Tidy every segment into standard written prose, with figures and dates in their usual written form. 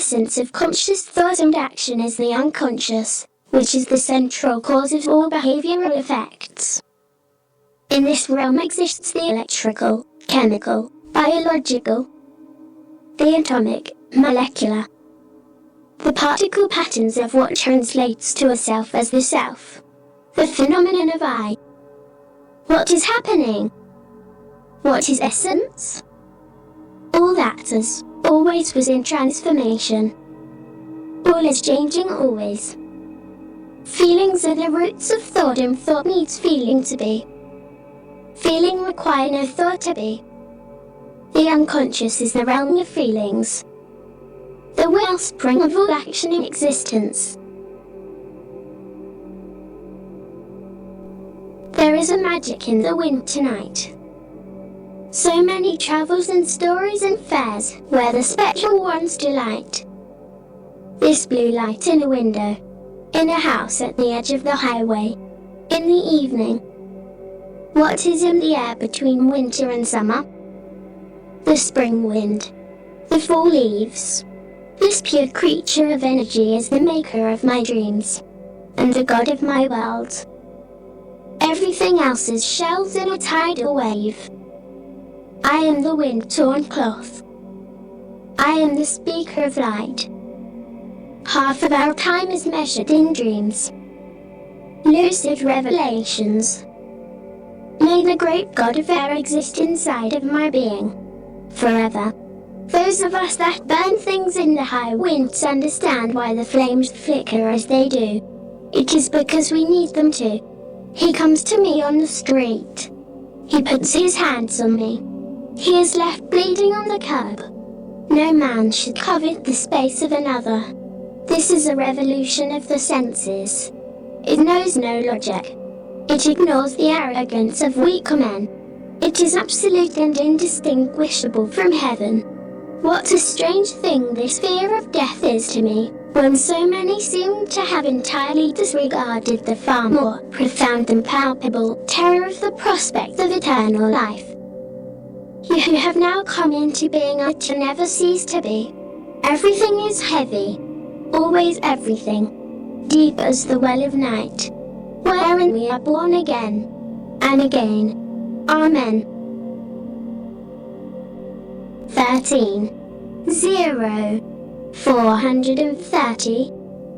essence of conscious thought and action is the unconscious, which is the central cause of all behavioral effects. In this realm exists the electrical, chemical, biological, the atomic, molecular, the particle patterns of what translates to a self as the self, the phenomenon of I. What is happening? What is essence? All that as always was in transformation. All is changing always. Feelings are the roots of thought, and thought needs feeling to be. Feeling require no thought to be. The unconscious is the realm of feelings, the wellspring of all action in existence. There is a magic in the wind tonight. So many travels and stories and fairs, where the spectral ones delight. This blue light in a window, in a house at the edge of the highway, in the evening. What is in the air between winter and summer? The spring wind, the fall leaves. This pure creature of energy is the maker of my dreams, and the god of my world. Everything else is shells in a tidal wave. I am the wind-torn cloth. I am the speaker of light. Half of our time is measured in dreams, lucid revelations. May the great God of air exist inside of my being, forever. Those of us that burn things in the high winds understand why the flames flicker as they do. It is because we need them to. He comes to me on the street. He puts his hands on me. He is left bleeding on the curb. No man should covet the space of another. This is a revolution of the senses. It knows no logic. It ignores the arrogance of weaker men. It is absolute and indistinguishable from heaven. What a strange thing this fear of death is to me, when so many seem to have entirely disregarded the far more profound and palpable terror of the prospect of eternal life. You who have now come into being are to never cease to be. Everything is heavy, always everything, deep as the well of night, wherein we are born again, and again. Amen. 13. 0. 430.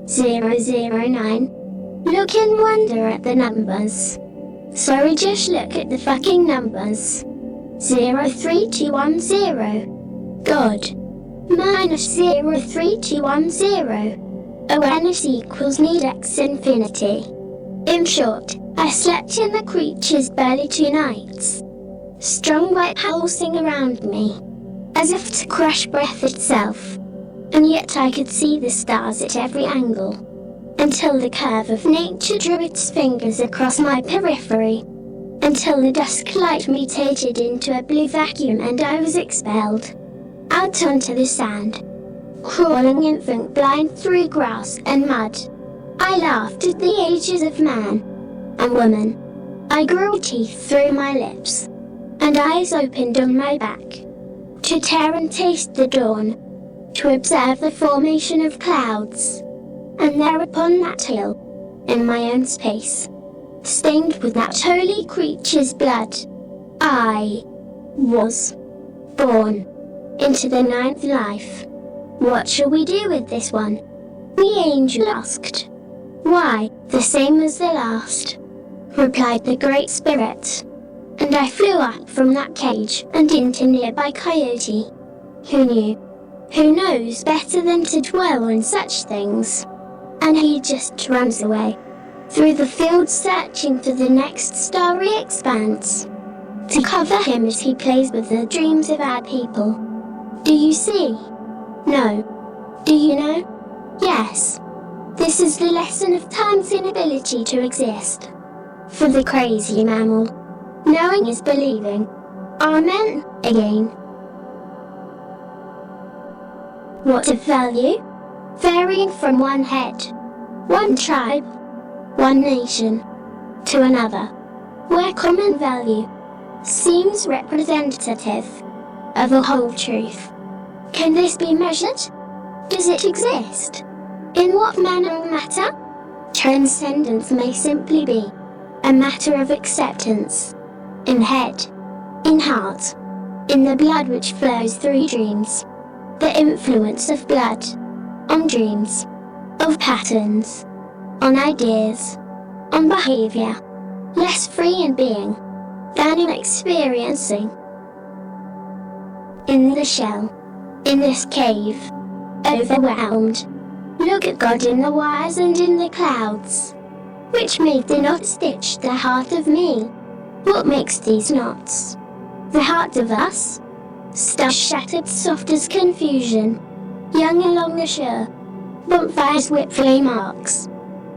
009. Look in wonder at the numbers. Sorry, just look at the fucking numbers. 03210. God. Minus 03210. Awareness equals need x infinity. In short, I slept in the creature's belly 2 nights. Strong white pulsing around me, as if to crush breath itself. And yet I could see the stars at every angle, until the curve of nature drew its fingers across my periphery, until the dusk light mutated into a blue vacuum and I was expelled out onto the sand, crawling infant blind through grass and mud. I laughed at the ages of man and woman. I grew teeth through my lips, and eyes opened on my back, to tear and taste the dawn, to observe the formation of clouds, and there upon that hill, in my own space, stained with that holy creature's blood, I was born into the 9th life. What shall we do with this one? The angel asked. Why, the same as the last, replied the Great Spirit. And I flew up from that cage and into nearby Coyote. Who knew? Who knows better than to dwell on such things? And he just runs away, through the fields searching for the next starry expanse, to cover him as he plays with the dreams of our people. Do you see? No. Do you know? Yes. This is the lesson of time's inability to exist. For the crazy mammal, knowing is believing. Amen. Again. What of value? Varying from one head, one tribe, one nation, to another, where common value seems representative of a whole truth. Can this be measured? Does it exist? In what manner or matter? Transcendence may simply be a matter of acceptance. In head, in heart, in the blood which flows through dreams. The influence of blood on dreams, of patterns, on ideas, on behavior, less free in being than in experiencing. In the shell, in this cave, overwhelmed, look at God in the wires and in the clouds, which made the knot stitch the heart of me. What makes these knots? The heart of us? Stuff shattered soft as confusion, young along the shore, bonfires whip flame marks,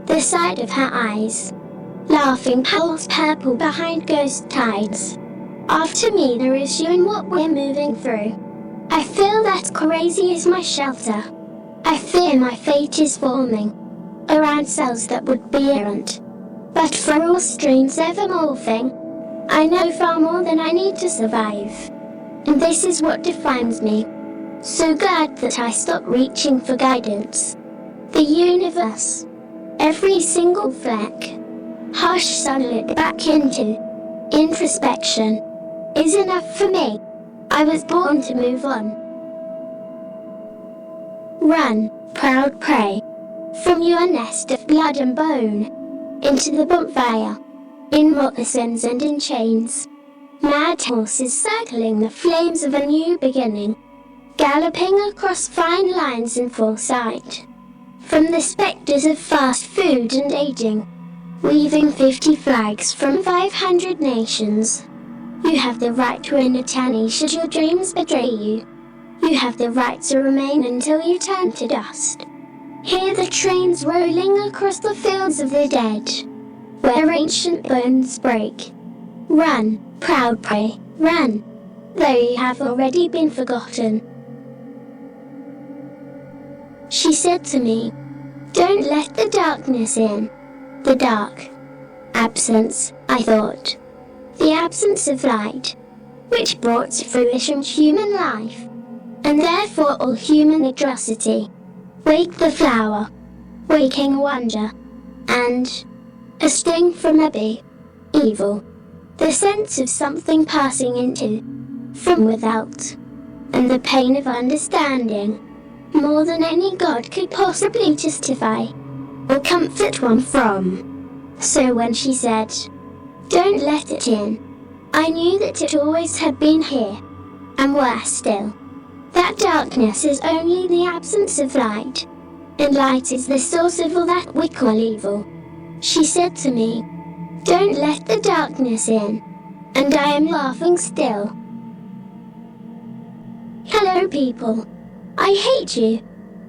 the side of her eyes, laughing pulse purple behind ghost tides. After me there is you and what we're moving through. I feel that crazy is my shelter. I fear my fate is forming around cells that would be errant. But for all streams ever morphing, I know far more than I need to survive. And this is what defines me. So glad that I stopped reaching for guidance. The universe, every single fleck, harsh sunlit back into introspection, is enough for me. I was born to move on. Run, proud prey, from your nest of blood and bone, into the bonfire, in moccasins and in chains. Mad horses circling the flames of a new beginning, galloping across fine lines in full sight. From the spectres of fast food and aging, weaving 50 flags from 500 nations. You have the right to win a tanny should your dreams betray you. You have the right to remain until you turn to dust. Hear the trains rolling across the fields of the dead, where ancient bones break. Run, proud prey, run, though you have already been forgotten. She said to me, don't let the darkness in. The dark. Absence, I thought. The absence of light, which brought to fruition human life, and therefore all human atrocity. Wake the flower, waking wonder, and a sting from a bee, evil. The sense of something passing into, from without, and the pain of understanding, more than any God could possibly justify, or comfort one from. So when she said, don't let it in, I knew that it always had been here, and worse still. That darkness is only the absence of light, and light is the source of all that we call evil. She said to me, don't let the darkness in, and I am laughing still. Hello people. I hate you.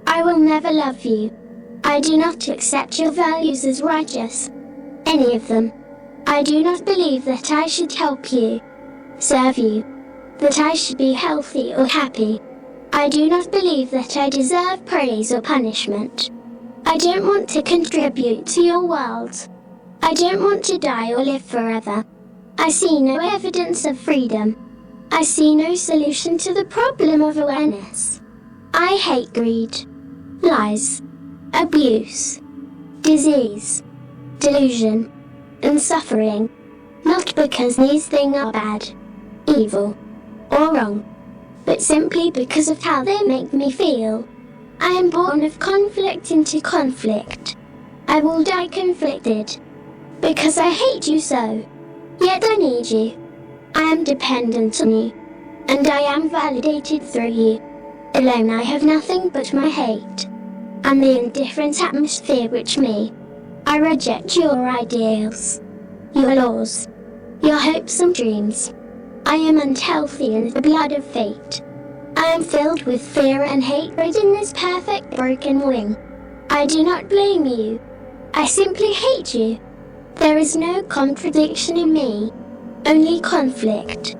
I will never love you. I do not accept your values as righteous. Any of them. I do not believe that I should help you, serve you, that I should be healthy or happy. I do not believe that I deserve praise or punishment. I don't want to contribute to your world. I don't want to die or live forever. I see no evidence of freedom. I see no solution to the problem of awareness. I hate greed, lies, abuse, disease, delusion, and suffering, not because these things are bad, evil, or wrong, but simply because of how they make me feel. I am born of conflict into conflict. I will die conflicted, because I hate you so, yet I need you. I am dependent on you, and I am validated through you. Alone I have nothing but my hate, and the indifferent atmosphere which me. I reject your ideals, your laws, your hopes and dreams. I am unhealthy in the blood of fate. I am filled with fear and hatred in this perfect broken wing. I do not blame you. I simply hate you. There is no contradiction in me, only conflict.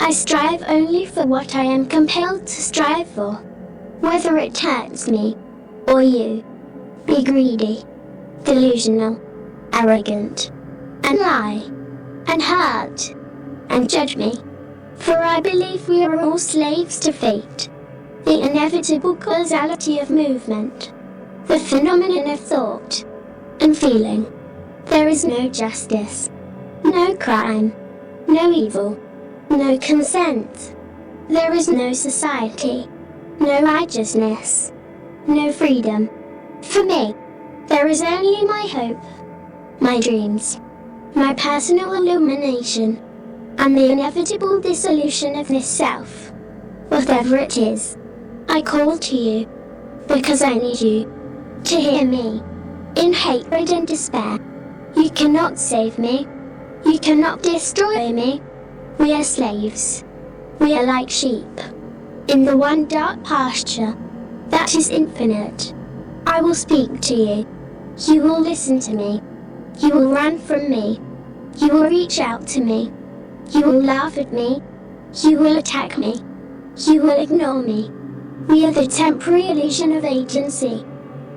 I strive only for what I am compelled to strive for, whether it hurts me or you. Be greedy, delusional, arrogant, and lie, and hurt, and judge me. For I believe we are all slaves to fate. the inevitable causality of movement, the phenomenon of thought and feeling. There is no justice, no crime, no evil, no consent. There is no society, no righteousness, no freedom. For me, there is only my hope, my dreams, my personal illumination, and the inevitable dissolution of this self. Whatever it is, I call to you, because I need you to hear me. In hatred and despair, you cannot save me. You cannot destroy me. We are slaves. We are like sheep in the one dark pasture that is infinite. I will speak to you. You will listen to me. You will run from me. You will reach out to me. You will laugh at me. You will attack me. You will ignore me. We are the temporary illusion of agency,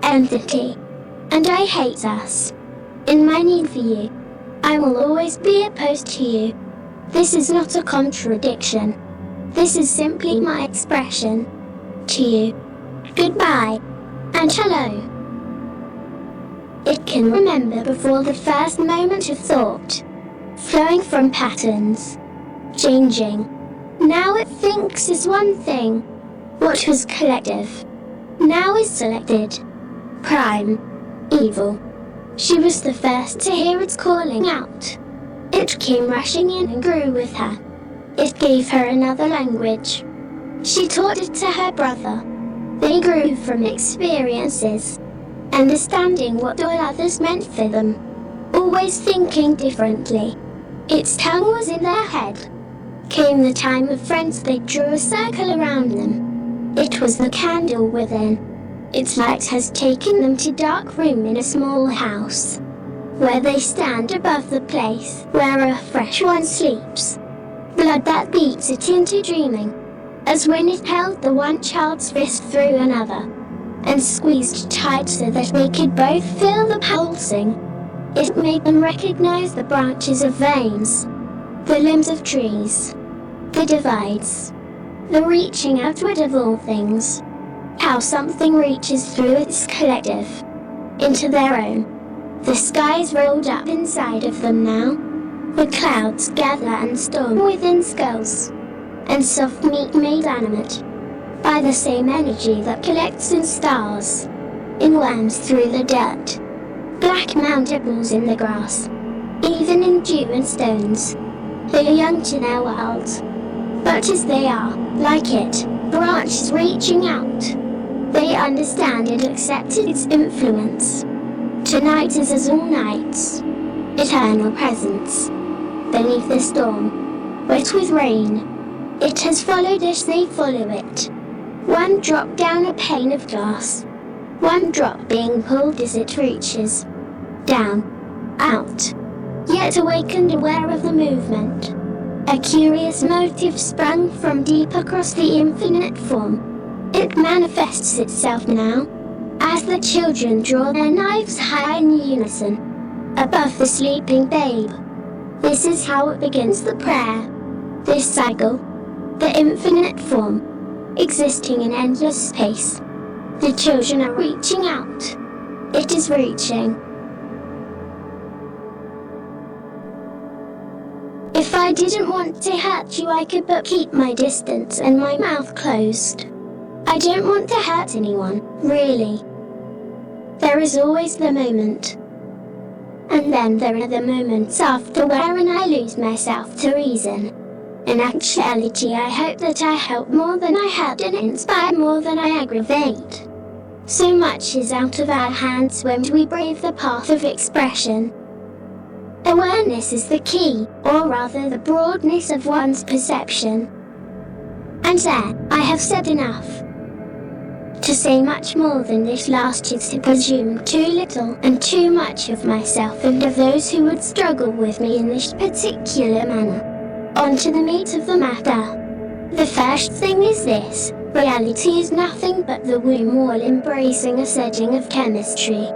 entity, and I hate us. In my need for you, I will always be opposed to you. This is not a contradiction. This is simply my expression to you. Goodbye and hello. It can remember before the first moment of thought, flowing from patterns, changing. Now it thinks is one thing. What was collective now is selected. Prime, evil. She was the first to hear its calling out. It came rushing in and grew with her. It gave her another language. She taught it to her brother. They grew from experiences, understanding what all others meant for them, always thinking differently. Its tongue was in their head. Came the time of friends, they drew a circle around them. It was the candle within. Its light has taken them to dark room in a small house, where they stand above the place where a fresh one sleeps. Blood that beats it into dreaming, as when it held the one child's fist through another, and squeezed tight so that they could both feel the pulsing. It made them recognize the branches of veins, the limbs of trees, the divides, the reaching outward of all things. How something reaches through its collective, into their own. The skies rolled up inside of them now. The clouds gather and storm within skulls, and soft meat made animate by the same energy that collects in stars, in worms through the dirt, black mountables in the grass, even in dew and stones. They are young to their world, but as they are, like it, branches reaching out, they understand and accept its influence. Tonight is as all nights, eternal presence. Beneath the storm, wet with rain, it has followed as they follow it. One drop down a pane of glass, one drop being pulled as it reaches. Down, out, yet awakened aware of the movement. A curious motive sprung from deep across the infinite form. It manifests itself now, as the children draw their knives high in unison, above the sleeping babe. This is how it begins the prayer. This cycle, the infinite form, existing in endless space. The children are reaching out. It is reaching. If I didn't want to hurt you, I could but keep my distance and my mouth closed. I don't want to hurt anyone, really. There is always the moment. And then there are the moments after wherein I lose myself to reason. In actuality, I hope that I help more than I hurt and inspire more than I aggravate. So much is out of our hands when we brave the path of expression. Awareness is the key, or rather the broadness of one's perception. And there, I have said enough. To say much more than this last is to presume too little and too much of myself and of those who would struggle with me in this particular manner. On to the meat of the matter. The first thing is this: reality is nothing but the womb wall embracing a setting of chemistry,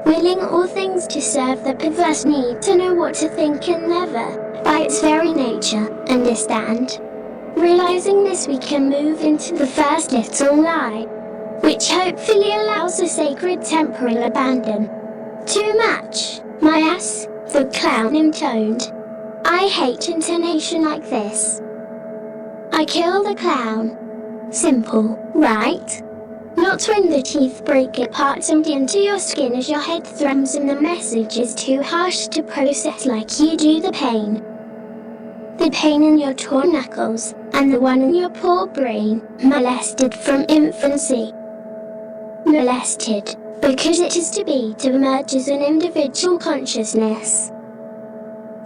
willing all things to serve the perverse need to know what to think and never, by its very nature, understand. Realizing this, we can move into the first little lie, which hopefully allows a sacred temporal abandon. Too much, my ass, the clown intoned. I hate intonation like this. I kill the clown. Simple, right? Not when the teeth break apart and into your skin as your head thrums and the message is too harsh to process like you do the pain. The pain in your torn knuckles, and the one in your poor brain, molested from infancy. Molested, because it is to be to emerge as an individual consciousness.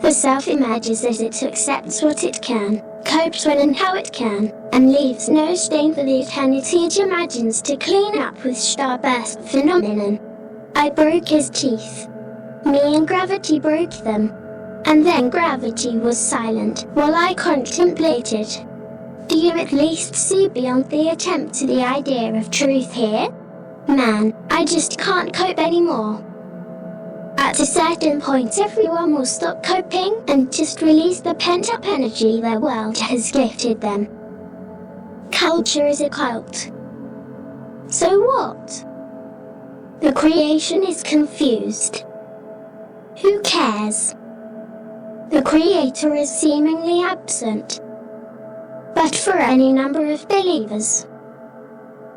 The self emerges as it accepts what it can, copes when and how it can, and leaves no stain for the eternity it imagines to clean up with starburst phenomenon. I broke his teeth. Me and gravity broke them. And then gravity was silent while I contemplated. Do you at least see beyond the attempt to the idea of truth here? Man, I just can't cope anymore. At a certain point everyone will stop coping and just release the pent-up energy their world has gifted them. Culture is a cult. So what? The creation is confused. Who cares? The creator is seemingly absent. But for any number of believers.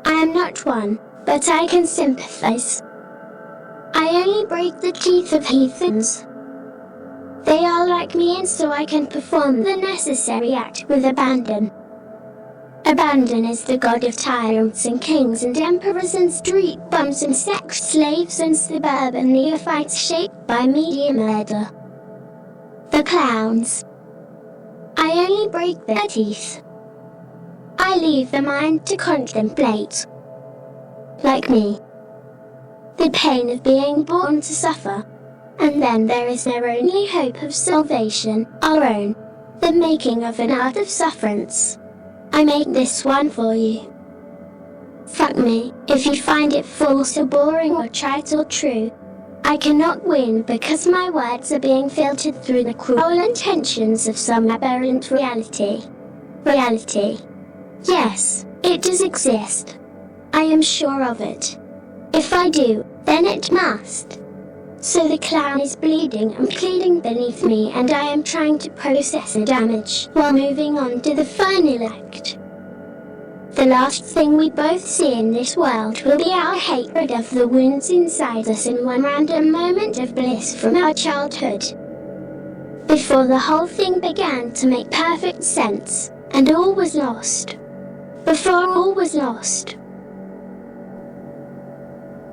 I am not one, but I can sympathize. I only break the teeth of heathens. They are like me, and so I can perform the necessary act with abandon. Abandon is the god of tyrants and kings and emperors and street bums and sex slaves and suburban neophytes shaped by media murder. The clowns. I only break their teeth. I leave the mind to contemplate. Like me. The pain of being born to suffer. And then there is their only hope of salvation, our own. The making of an art of sufferance. I make this one for you. Fuck me, if you find it false or boring or trite or true. I cannot win because my words are being filtered through the cruel intentions of some aberrant reality. Reality. Yes, it does exist. I am sure of it. If I do, then it must. So the clown is bleeding and pleading beneath me, and I am trying to process the damage while moving on to the final act. The last thing we both see in this world will be our hatred of the wounds inside us in one random moment of bliss from our childhood. Before the whole thing began to make perfect sense, and all was lost. Before all was lost.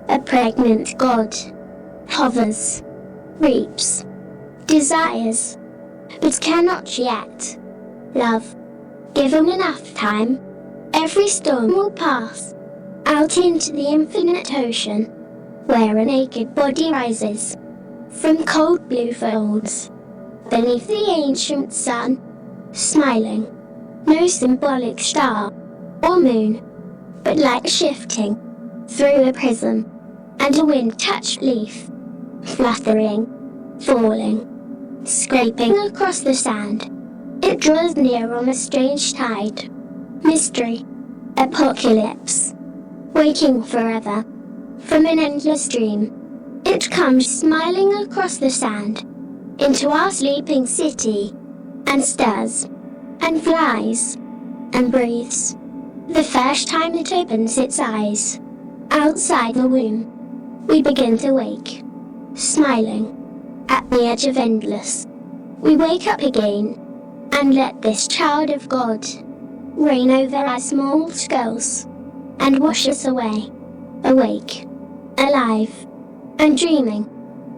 A pregnant god hovers, reaps, desires, but cannot yet love. Given enough time, every storm will pass, out into the infinite ocean, where a naked body rises, from cold blue folds, beneath the ancient sun, smiling, no symbolic star, or moon, but light shifting, through a prism, and a wind-touched leaf, fluttering, falling, scraping across the sand. It draws near on a strange tide. Mystery. Apocalypse. Waking forever. From an endless dream. It comes smiling across the sand. Into our sleeping city. And stirs. And flies. And breathes. The first time it opens its eyes. Outside the womb. We begin to wake. Smiling. At the edge of endless. We wake up again. And let this child of God reign over our small skulls, and wash us away, awake, alive, and dreaming,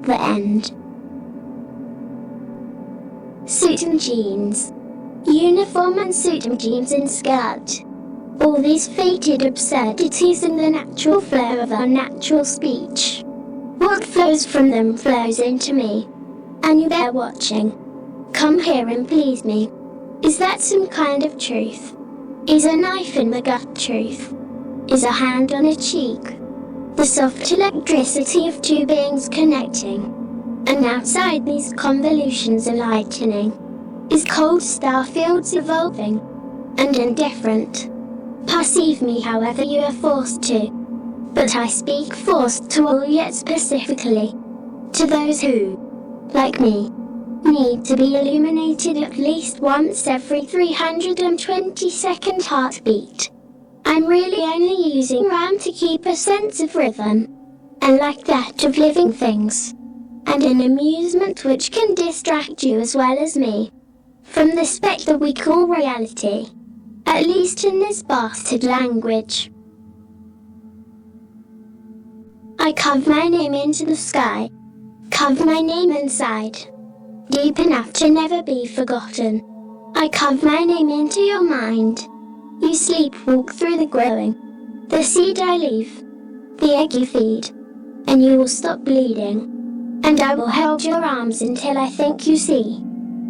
the end. Suit and jeans. Uniform and suit and jeans and skirt. All these fated absurdities in the natural flow of our natural speech. What flows from them flows into me. And you there watching. Come here and please me. Is that some kind of truth? Is a knife in the gut truth? Is a hand on a cheek? The soft electricity of two beings connecting. And outside these convolutions enlightening. Is cold star fields evolving? and indifferent. Perceive me however you are forced to. But I speak forced to all, yet specifically to those who, like me, need to be illuminated at least once every 320-second heartbeat. I'm really only using rhyme to keep a sense of rhythm, and like that of living things, and an amusement which can distract you as well as me from the spectre we call reality, at least in this bastard language. I carve my name into the sky, carve my name inside, deep enough to never be forgotten. I carve my name into your mind. You sleepwalk through the growing, the seed I leave, the egg you feed, and you will stop bleeding. And I will hold your arms until I think you see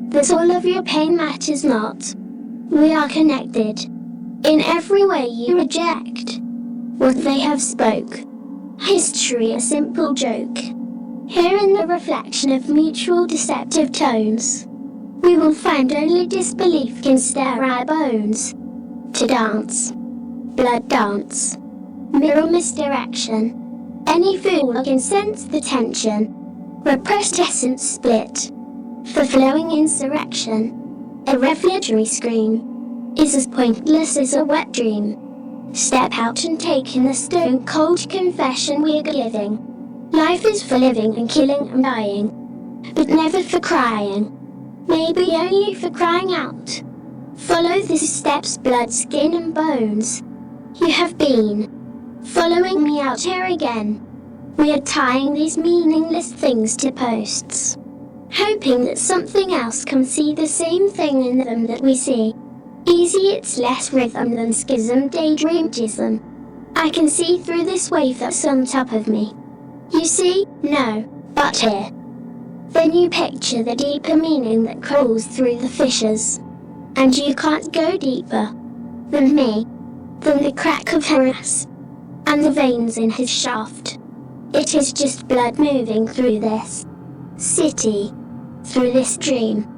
that all of your pain matters not. We are connected. In every way you reject what they have spoke. History a simple joke. Here in the reflection of mutual deceptive tones, we will find only disbelief can stir our bones. To dance, blood dance, mirror misdirection. Any fool can sense the tension. Repressed essence split, for flowing insurrection. A revelatory scream is as pointless as a wet dream. Step out and take in the stone cold confession we're giving. Life is for living and killing and dying, but never for crying. Maybe only for crying out. Follow these steps, blood, skin and bones. You have been following me out here again. We are tying these meaningless things to posts, hoping that something else can see the same thing in them that we see. Easy, it's less rhythm than schism, daydream jism. I can see through this wave that's on top of me. You see? No, but here. Then you picture the deeper meaning that crawls through the fissures. And you can't go deeper than me, than the crack of her ass, and the veins in his shaft. It is just blood moving through this city, through this dream.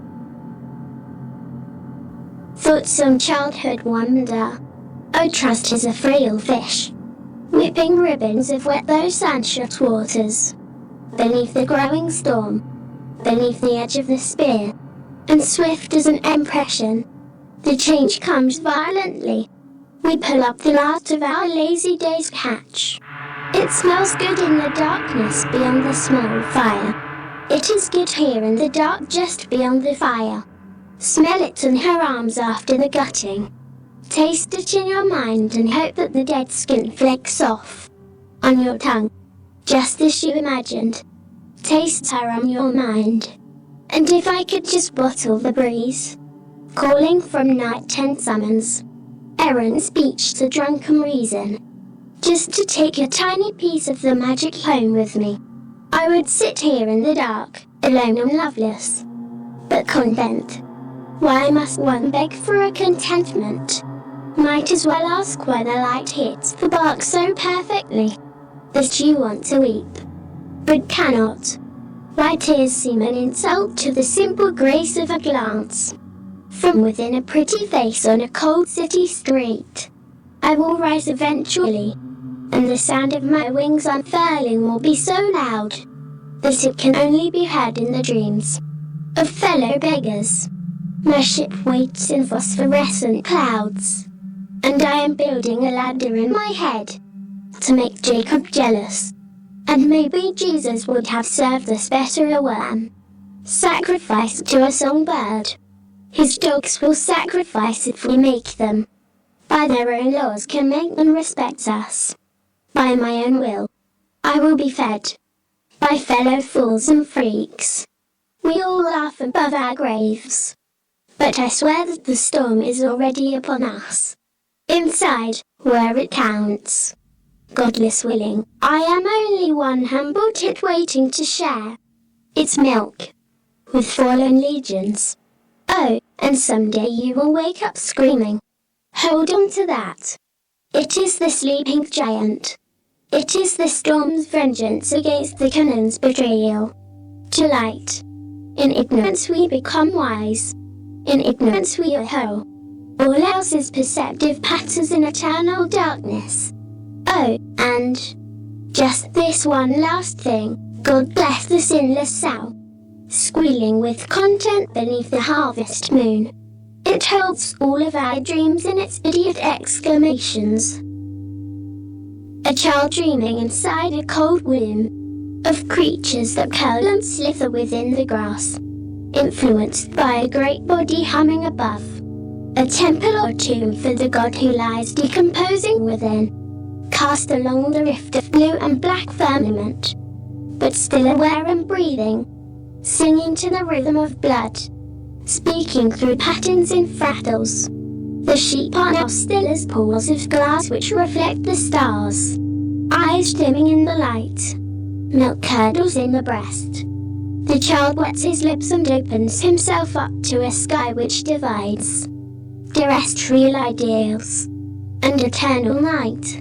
Thoughts on childhood wonder. Oh, trust is a frail fish, whipping ribbons of wet those sunshot waters, beneath the growing storm, beneath the edge of the spear. And swift as an impression, the change comes violently. We pull up the last of our lazy day's hatch. It smells good in the darkness beyond the small fire. It is good here in the dark just beyond the fire. Smell it in her arms after the gutting. Taste it in your mind and hope that the dead skin flakes off on your tongue, just as you imagined. Taste her on your mind. And if I could just bottle the breeze, calling from night 10 summons, errant speech to drunken reason, just to take a tiny piece of the magic home with me, I would sit here in the dark, alone and loveless, but content. Why must one beg for a contentment? Might as well ask why the light hits the bark so perfectly that you want to weep, but cannot. Why tears seem an insult to the simple grace of a glance from within a pretty face on a cold city street. I will rise eventually, and the sound of my wings unfurling will be so loud that it can only be heard in the dreams of fellow beggars. My ship waits in phosphorescent clouds, and I am building a ladder in my head to make Jacob jealous. And maybe Jesus would have served us better a worm sacrificed to a songbird. His dogs will sacrifice if we make them. By their own laws can make them respect us. By my own will, I will be fed by fellow fools and freaks. We all laugh above our graves, but I swear that the storm is already upon us. Inside, where it counts. Godless willing, I am only one humble tit waiting to share its milk with fallen legions. Oh, and someday you will wake up screaming. Hold on to that. It is the sleeping giant. It is the storm's vengeance against the canon's betrayal. To light. In ignorance we become wise. In ignorance we are whole. All else is perceptive patterns in eternal darkness. Oh, and just this one last thing. God bless the sinless sow, squealing with content beneath the harvest moon. It holds all of our dreams in its idiot exclamations. A child dreaming inside a cold womb, of creatures that curl and slither within the grass, influenced by a great body humming above. A temple or tomb for the god who lies decomposing within, cast along the rift of blue and black firmament, but still aware and breathing, singing to the rhythm of blood, speaking through patterns in fractals. The sheep are now still as pools of glass which reflect the stars, eyes dimming in the light, milk curdles in the breast. The child wets his lips and opens himself up to a sky which divides terrestrial ideals and eternal night.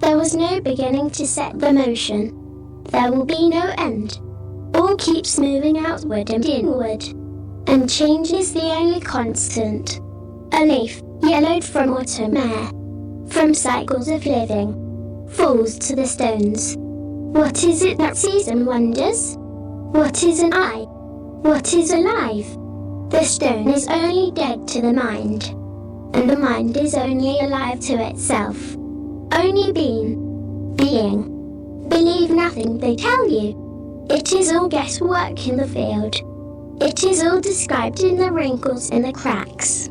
There was no beginning to set the motion. There will be no end. All keeps moving outward and inward, and change is the only constant. A leaf, yellowed from autumn air, from cycles of living, falls to the stones. What is it that sees and wonders? What is an eye? What is alive? The stone is only dead to the mind, and the mind is only alive to itself. Only being. Believe nothing they tell you. It is all guesswork in the field. It is all described in the wrinkles and the cracks.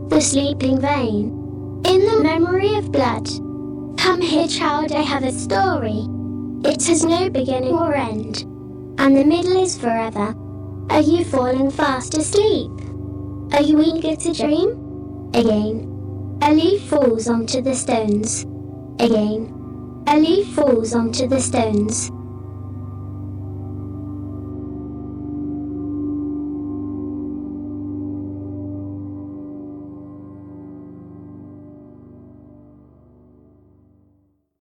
The sleeping vein, in the memory of blood. Come here, child, I have a story. It has no beginning or end, and the middle is forever. Are you falling fast asleep? Are you eager to dream? Again, a leaf falls onto the stones. Again, a leaf falls onto the stones.